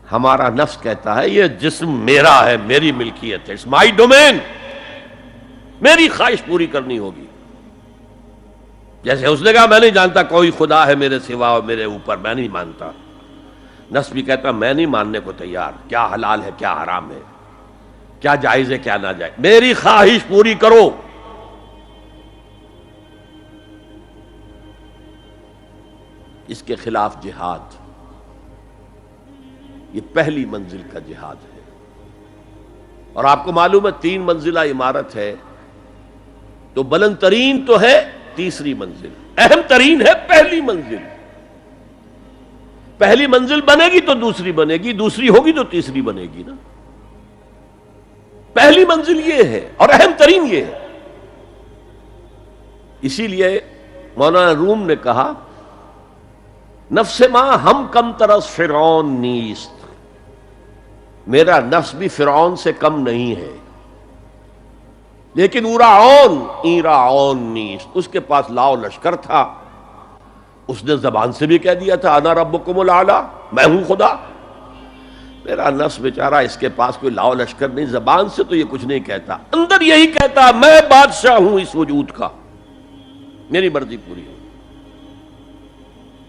ہمارا نفس کہتا ہے یہ جسم میرا ہے، میری ملکیت ہے، اٹس مائی ڈومین، میری خواہش پوری کرنی ہوگی. جیسے اس نے کہا میں نہیں جانتا کوئی خدا ہے میرے سوا اور میرے اوپر، میں نہیں مانتا. نفس بھی کہتا میں نہیں ماننے کو تیار، کیا حلال ہے کیا حرام ہے، کیا جائز ہے کیا ناجائز، میری خواہش پوری کرو. اس کے خلاف جہاد، یہ پہلی منزل کا جہاد ہے. اور آپ کو معلوم ہے 3 منزلہ عمارت ہے تو بلند ترین تو ہے تیسری منزل، اہم ترین ہے پہلی منزل. پہلی منزل بنے گی تو دوسری بنے گی، دوسری ہوگی تو تیسری بنے گی نا. پہلی منزل یہ ہے اور اہم ترین یہ ہے. اسی لیے مولانا روم نے کہا نفس ماں ہم کم ترس فرعون نیست، میرا نفس بھی فرعون سے کم نہیں ہے، لیکن ایراعون نیست، اس کے پاس لاؤ لشکر تھا. اس نے زبان سے بھی کہہ دیا تھا انا ربکم الاعلی، میں ہوں خدا. میرا نفس بیچارہ اس کے پاس کوئی لاؤ لشکر نہیں، زبان سے تو یہ کچھ نہیں کہتا، اندر یہی کہتا میں بادشاہ ہوں اس وجود کا، میری مرضی پوری ہو.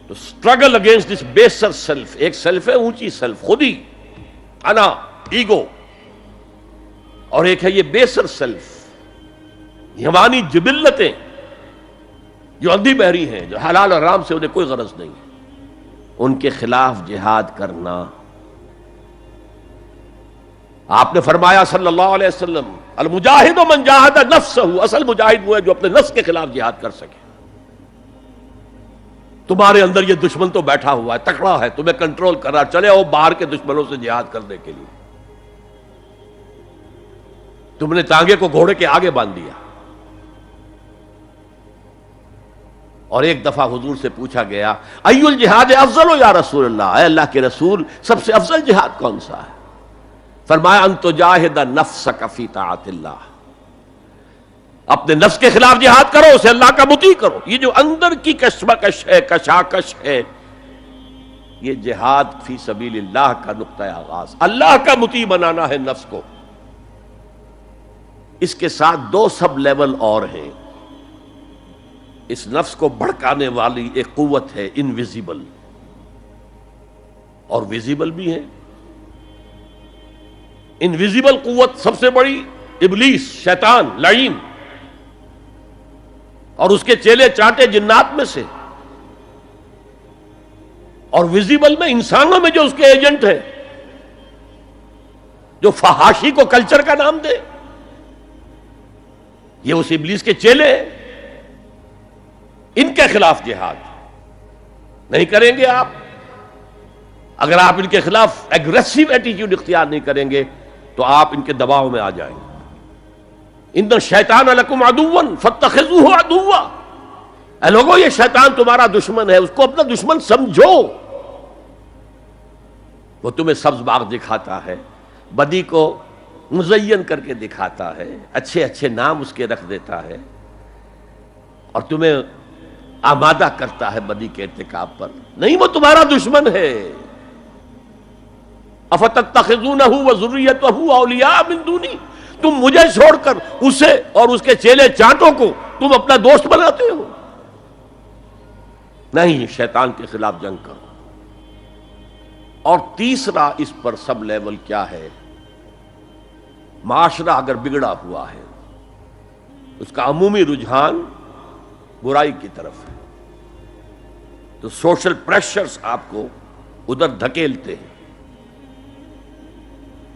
تو اسٹرگل اگینسٹ دس بیسر سیلف، ایک سیلف ہے اونچی سیلف، خودی، انا، ایگو، اور ایک ہے یہ بیسر سیلف، ہمانی جبلتیں جو اندھی بہری ہیں، جو حلال اور حرام سے انہیں کوئی غرض نہیں ہے، ان کے خلاف جہاد کرنا. آپ نے فرمایا صلی اللہ علیہ وسلم المجاہد من جاہد نفسہ، اصل مجاہد وہ ہے جو اپنے نفس کے خلاف جہاد کر سکے. تمہارے اندر یہ دشمن تو بیٹھا ہوا ہے، تکڑا ہے، تمہیں کنٹرول کر رہا، چلے آؤ باہر کے دشمنوں سے جہاد کرنے کے لیے. تم نے ٹانگے کو گھوڑے کے آگے باندھ دیا. اور ایک دفعہ حضور سے پوچھا گیا ای الجہاد افضل یا رسول اللہ، اے اللہ کے رسول سب سے افضل جہاد کون سا ہے؟ فرمایا ان تجاہد نفسک فی طاعت اللہ، اپنے نفس کے خلاف جہاد کرو، اسے اللہ کا مطیع کرو. یہ جو اندر کی کشمکش ہے، کشاکش ہے، یہ جہاد فی سبیل اللہ کا نقطہ آغاز، اللہ کا مطیع بنانا ہے نفس کو. اس کے ساتھ 2 سب لیول اور ہیں. اس نفس کو بھڑکانے والی ایک قوت ہے انویزیبل، اور ویزیبل بھی ہے. انویزیبل قوت سب سے بڑی ابلیس، شیطان لعین، اور اس کے چیلے چانٹے جنات میں سے. اور ویزیبل میں انسانوں میں جو اس کے ایجنٹ ہیں، جو فحاشی کو کلچر کا نام دے، یہ اس ابلیس کے چیلے ہیں. ان کے خلاف جہاد نہیں کریں گے آپ. اگر آپ ان کے خلاف ایگریسو ایٹیٹیوڈ اختیار نہیں کریں گے تو آپ ان کے دباؤ میں آ جائیں گے. ان الشیطان لکم عدوا فاتخذوہ عدوا، اے لوگو یہ شیطان تمہارا دشمن ہے، اس کو اپنا دشمن سمجھو. وہ تمہیں سبز باغ دکھاتا ہے، بدی کو مزین کر کے دکھاتا ہے، اچھے اچھے نام اس کے رکھ دیتا ہے، اور تمہیں آمادہ کرتا ہے بدی کے ارتکاب پر. نہیں، وہ تمہارا دشمن ہے. افتتخذونہ وذریتہ اولیاء من دونی، تم مجھے چھوڑ کر اسے اور اس کے چیلے چانٹوں کو تم اپنا دوست بناتے ہو. نہیں، شیطان کے خلاف جنگ کرو. اور تیسرا اس پر سب لیول کیا ہے؟ معاشرہ اگر بگڑا ہوا ہے، اس کا عمومی رجحان برائی کی طرف ہے، تو سوشل پریشرز آپ کو ادھر دھکیلتے ہیں.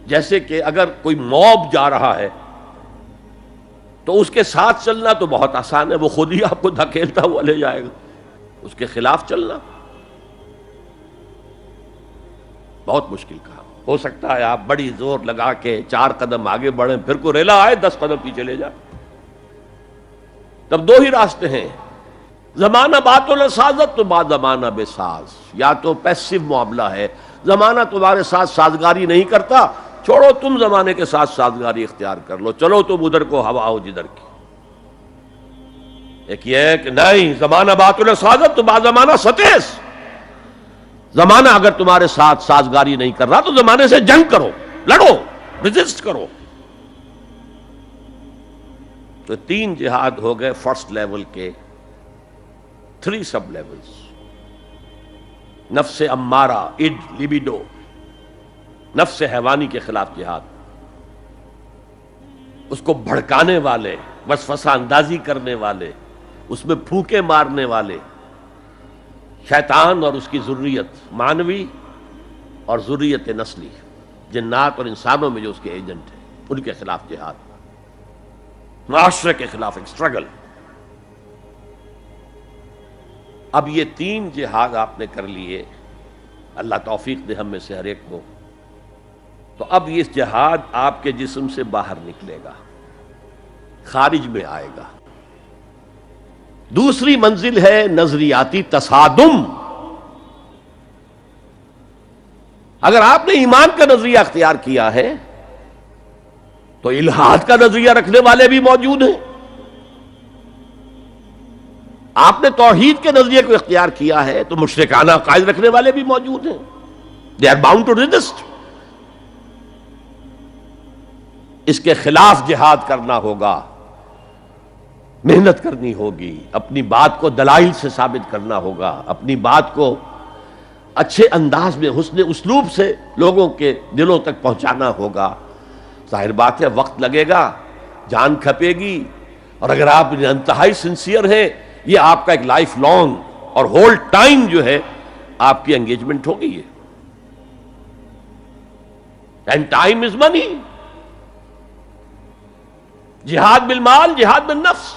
جیسے کہ اگر کوئی موب جا رہا ہے تو اس کے ساتھ چلنا تو بہت آسان ہے، وہ خود ہی آپ کو دھکیلتا ہوا لے جائے گا. اس کے خلاف چلنا بہت مشکل کام. ہو سکتا ہے آپ بڑی زور لگا کے 4 قدم آگے بڑھیں، پھر کوئی ریلا آئے 10 قدم پیچھے لے جائے. تب 2 ہی راستے ہیں، زمانہ بات و سازت تو بعد زمانہ بے ساز. یا تو پیسو معاملہ ہے، زمانہ تمہارے ساتھ سازگاری نہیں کرتا، چھوڑو تم زمانے کے ساتھ سازگاری اختیار کر لو، چلو تم ادھر کو ہوا ہو جدھر کی. ایک یہ ہے کہ نہیں، زمانہ بات و سازت تو بعد زمانہ ستیس، زمانہ اگر تمہارے ساتھ سازگاری نہیں کر رہا تو زمانے سے جنگ کرو، لڑو، ریزسٹ کرو۔ تو 3 جہاد ہو گئے فرسٹ لیول کے، 3 سب لیولز۔ نفس امارہ، اڈ، لیبیڈو، نفس حیوانی کے خلاف جہاد، اس کو بھڑکانے والے، وسوسہ اندازی کرنے والے، اس میں پھونکے مارنے والے، شیطان اور اس کی ذریت مانوی اور ذریت نسلی، جنات اور انسانوں میں جو اس کے ایجنٹ ہیں، ان کے خلاف جہاد، معاشرے کے خلاف ایک اسٹرگل۔ اب یہ 3 جہاد آپ نے کر لیے، اللہ توفیق دے ہم میں سے ہر ایک کو، تو اب یہ جہاد آپ کے جسم سے باہر نکلے گا، خارج میں آئے گا۔ دوسری منزل ہے نظریاتی تصادم۔ اگر آپ نے ایمان کا نظریہ اختیار کیا ہے تو الحاد کا نظریہ رکھنے والے بھی موجود ہیں۔ آپ نے توحید کے نظریے کو اختیار کیا ہے تو مشرکانہ عقائد رکھنے والے بھی موجود ہیں۔ They are bound to resist. اس کے خلاف جہاد کرنا ہوگا، محنت کرنی ہوگی، اپنی بات کو دلائل سے ثابت کرنا ہوگا، اپنی بات کو اچھے انداز میں حسن اسلوب سے لوگوں کے دلوں تک پہنچانا ہوگا۔ ظاہر بات ہے وقت لگے گا، جان کھپے گی، اور اگر آپ انتہائی سنسیئر ہیں یہ آپ کا ایک لائف لانگ اور ہول ٹائم جو ہے آپ کی انگیجمنٹ ہوگی یہ۔ اینڈ ٹائم از منی۔ جہاد بالمال، جہاد بالنفس۔